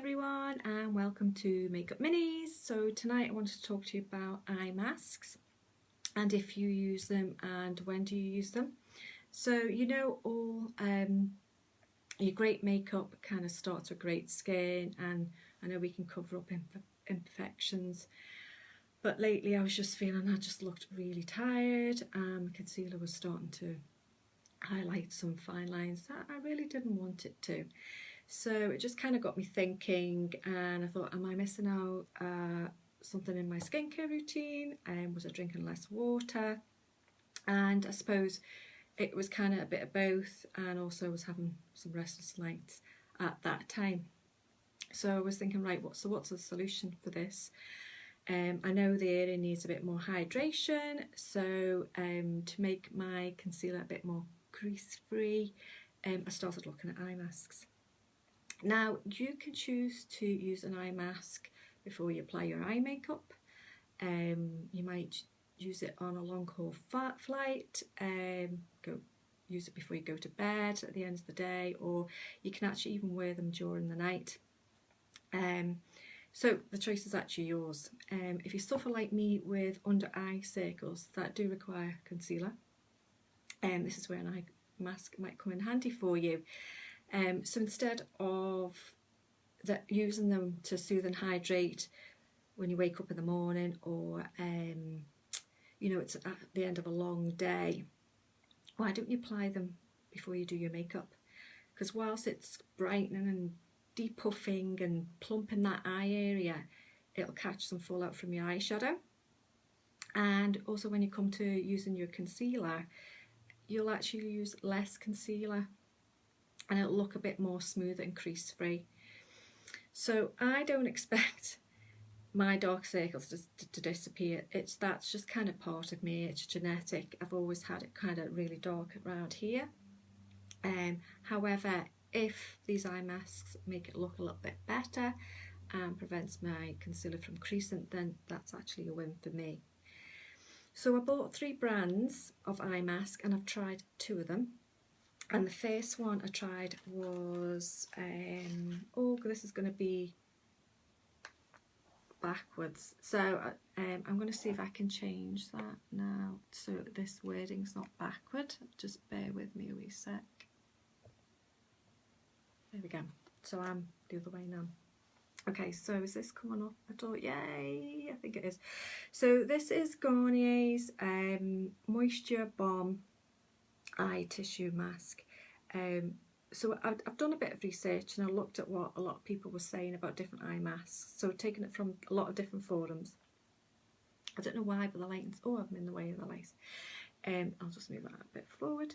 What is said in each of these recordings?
everyone and welcome to Makeup Minis. So tonight I wanted to talk to you about eye masks and if you use them and when do you use them. So you know all your great makeup kind of starts with great skin, and I know we can cover up imperfections, but lately I was just feeling I just looked really tired and concealer was starting to highlight some fine lines that I really didn't want it to. So it just kind of got me thinking, and I thought, am I missing out something in my skincare routine? Was I drinking less water? And I suppose it was kind of a bit of both, and also was having some restless nights at that time. So I was thinking, right, what's the solution for this? I know the area needs a bit more hydration, so to make my concealer a bit more crease free, I started looking at eye masks. Now you can choose to use an eye mask before you apply your eye makeup. You might use it on a long haul flight, use it before you go to bed at the end of the day, or you can actually even wear them during the night. So the choice is actually yours. If you suffer like me with under eye circles that do require concealer, this is where an eye mask might come in handy for you. So instead of using them to soothe and hydrate when you wake up in the morning, or you know, it's at the end of a long day, why don't you apply them before you do your makeup? Because whilst it's brightening and depuffing and plumping that eye area, it'll catch some fallout from your eyeshadow. And also when you come to using your concealer, you'll actually use less concealer and it'll look a bit more smooth and crease free. So I don't expect my dark circles to disappear. That's just kind of part of me. It's genetic. I've always had it kind of really dark around here. However, if these eye masks make it look a little bit better and prevents my concealer from creasing, then that's actually a win for me. So I bought 3 brands of eye mask and I've tried 2 of them. And the first one I tried was, oh, this is going to be backwards. So I'm going to see if I can change that now so this wording's not backward. Just bear with me a wee sec. There we go. So I'm the other way now. Okay, so is this coming up at all? Yay, I think it is. So this is Garnier's Moisture Bomb eye tissue mask. So I've done a bit of research and I looked at what a lot of people were saying about different eye masks. So I've taken it from a lot of different forums. I don't know why, but the lights, oh, I'm in the way of the lights. I'll just move that a bit forward.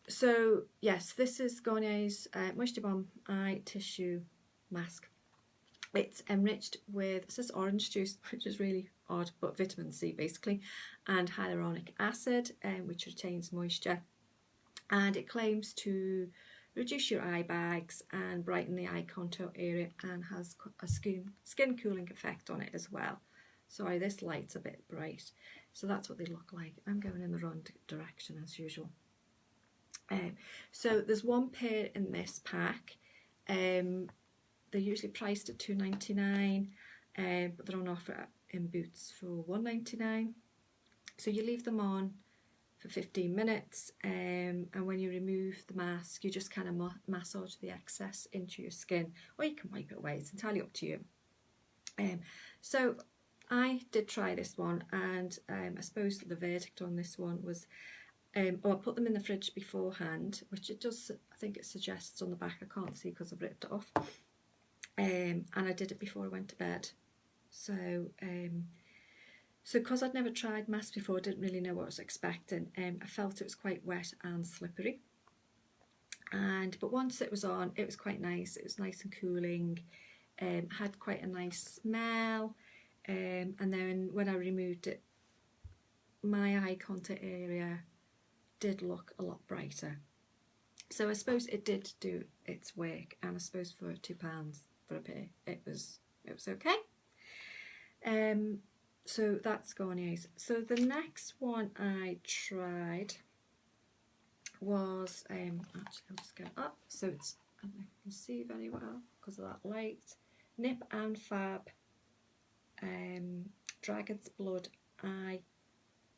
So yes, this is Garnier's Moisture Bomb eye tissue mask. It's enriched with, it says orange juice, which is really odd, but vitamin C basically, and hyaluronic acid, which retains moisture, and it claims to reduce your eye bags and brighten the eye contour area, and has a skin cooling effect on it as well. Sorry, this light's a bit bright. So that's what they look like. I'm going in the wrong direction as usual. So there's 1 pair in this pack. They're usually priced at $2.99, but they're on offer in Boots for $1.99. So you leave them on for 15 minutes, and when you remove the mask, you just kind of massage the excess into your skin, or you can wipe it away. It's entirely up to you. So I did try this one, and I suppose the verdict on this one was, I put them in the fridge beforehand, which it does, I think it suggests on the back. I can't see because I've ripped it off. And I did it before I went to bed. So because I'd never tried masks before, I didn't really know what I was expecting. I felt it was quite wet and slippery. But once it was on, it was quite nice. It was nice and cooling. Had quite a nice smell. And then when I removed it, my eye contour area did look a lot brighter. So I suppose it did do its work, and I suppose for £2 for a pair, it was okay. So that's Garnier's. So the next one I tried was actually I'll just go up. So it's, I don't know if you can see very well because of that light. Nip and Fab Dragon's Blood Eye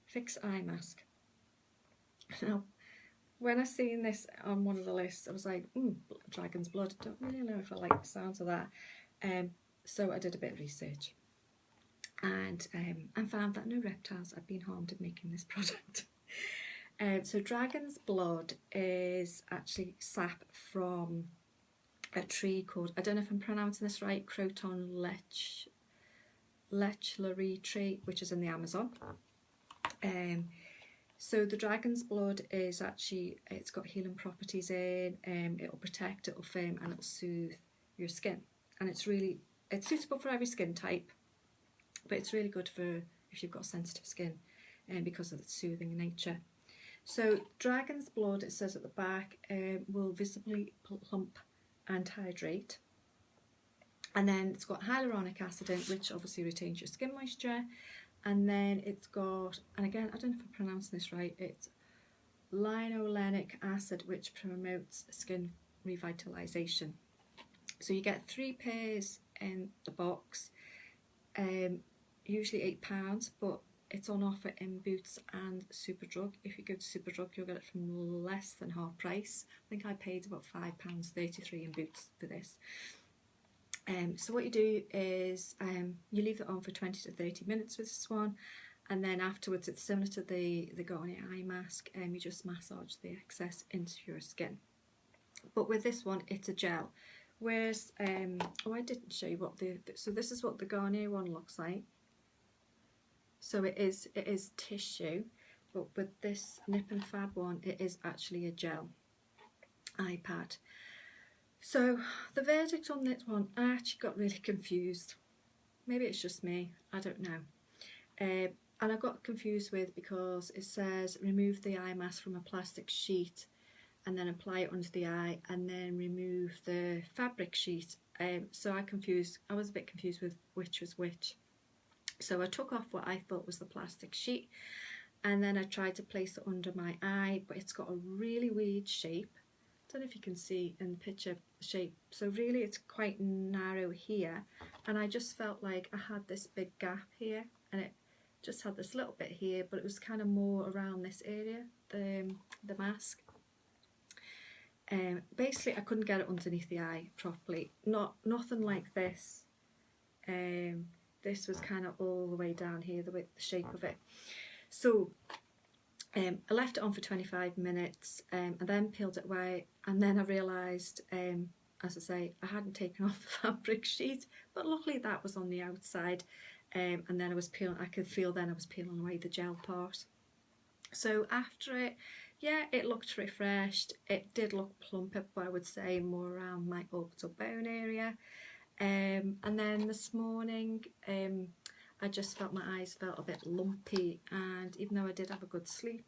Fix Eye Mask. Now, when I seen this on one of the lists, I was like, Dragon's Blood. Don't really know if I like the sounds of that. So I did a bit of research and found that no reptiles had been harmed in making this product. So Dragon's Blood is actually sap from a tree called, I don't know if I'm pronouncing this right, Croton lechleri tree, which is in the Amazon. So the Dragon's Blood is actually, it's got healing properties in, it'll protect, it'll firm and it'll soothe your skin. And it's suitable for every skin type, but it's really good for if you've got sensitive skin because of its soothing nature. So Dragon's Blood, it says at the back, will visibly plump and hydrate. And then it's got hyaluronic acid in, which obviously retains your skin moisture. And then it's got, and again, I don't know if I'm pronouncing this right, it's linolenic acid, which promotes skin revitalization. So you get 3 pairs in the box, usually £8, but it's on offer in Boots and Superdrug. If you go to Superdrug, you'll get it from less than half price. I think I paid about £5.33 in Boots for this. So what you do is you leave it on for 20 to 30 minutes with this one, and then afterwards it's similar to the Garnier eye mask, you just massage the excess into your skin. But with this one, it's a gel. Whereas, I didn't show you what so this is what the Garnier one looks like. So it is tissue, but with this Nip and Fab one, it is actually a gel eye pad. So the verdict on this one, I actually got really confused. Maybe it's just me, I don't know. And I got confused with because it says remove the eye mask from a plastic sheet and then apply it under the eye and then remove the fabric sheet. So I was a bit confused with which was which. So I took off what I thought was the plastic sheet and then I tried to place it under my eye, but it's got a really weird shape. I don't know if you can see in the picture the shape. So really it's quite narrow here, and I just felt like I had this big gap here and it just had this little bit here, but it was kind of more around this area, the mask. Basically I couldn't get it underneath the eye properly. Nothing like this. This was kind of all the way down here, the shape of it. So I left it on for 25 minutes and then peeled it away, and then I realised, as I say, I hadn't taken off the fabric sheet, but luckily that was on the outside, and then I could feel then I was peeling away the gel part. So after it, yeah, it looked refreshed. It did look plumper, but I would say more around my orbital bone area. And then this morning, I just felt my eyes felt a bit lumpy, and even though I did have a good sleep,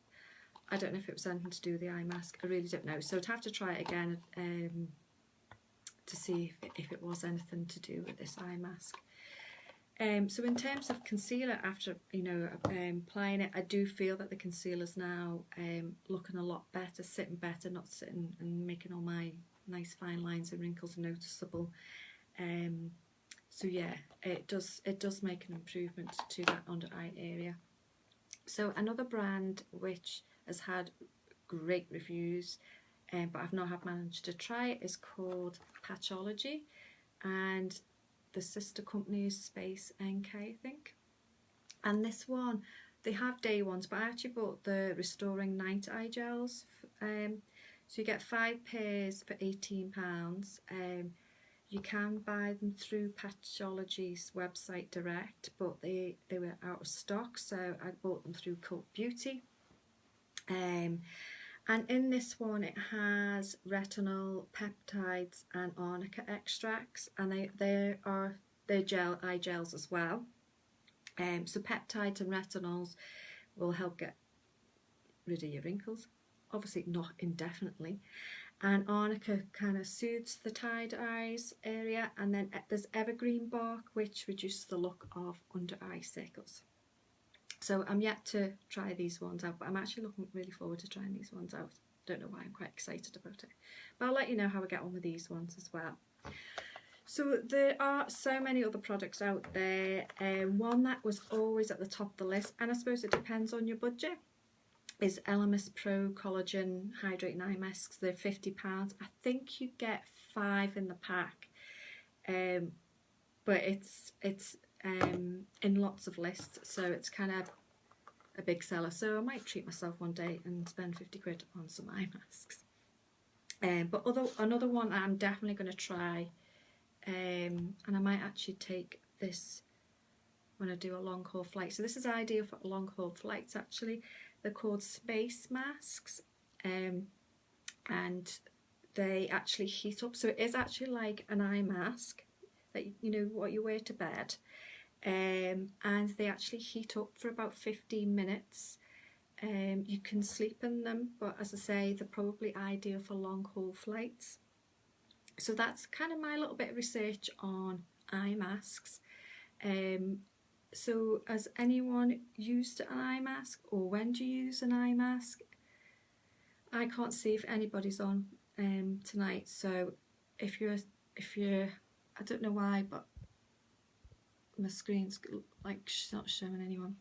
I don't know if it was anything to do with the eye mask. I really don't know. So I'd have to try it again to see if it was anything to do with this eye mask. So in terms of concealer, after applying it, I do feel that the concealer's now looking a lot better, sitting better, not sitting and making all my nice fine lines and wrinkles noticeable. So yeah, it does make an improvement to that under eye area. So another brand which has had great reviews, but I've not managed to try it, is called Patchology, and the sister company is Space NK, I think. And this one, they have day ones, but I actually bought the Restoring Night Eye Gels. So you get 5 pairs for £18. You can buy them through Patchology's website direct, but they were out of stock, so I bought them through Cult Beauty. And in this one it has retinol, peptides and arnica extracts, and they're eye gels as well. So peptides and retinols will help get rid of your wrinkles, obviously not indefinitely. And arnica kind of soothes the tired eyes area, and then there's evergreen bark, which reduces the look of under eye circles. So I'm yet to try these ones out, but I'm actually looking really forward to trying these ones out. don't know why, I'm quite excited about it. But I'll let you know how I get on with these ones as well. So there are so many other products out there. One that was always at the top of the list, and I suppose it depends on your budget, is Elemis Pro Collagen Hydrating Eye Masks. They're £50. I think you get 5 in the pack, but it's in lots of lists, so it's kind of a big seller. So I might treat myself one day and spend 50 quid on some eye masks. But another one I'm definitely going to try, and I might actually take this when I do a long haul flight. So this is ideal for long haul flights actually. They're called space masks, and they actually heat up. So it is actually like an eye mask that you know what you wear to bed, and they actually heat up for about 15 minutes. You can sleep in them, but as I say, they're probably ideal for long haul flights. So that's kind of my little bit of research on eye masks. So has anyone used an eye mask, or when do you use an eye mask? I can't see if anybody's on tonight, so if you're I don't know why, but my screen's like not showing anyone.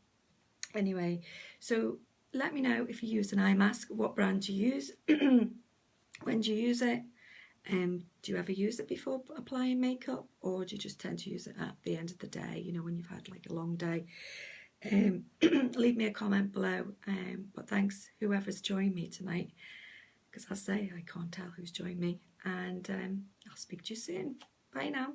Anyway, so let me know if you use an eye mask, what brand you use, when do you use it, do you ever use it before applying makeup, or do you just tend to use it at the end of the day, you know, when you've had like a long day? Leave me a comment below, but thanks whoever's joined me tonight, because I say I can't tell who's joined me, and I'll speak to you soon. Bye now.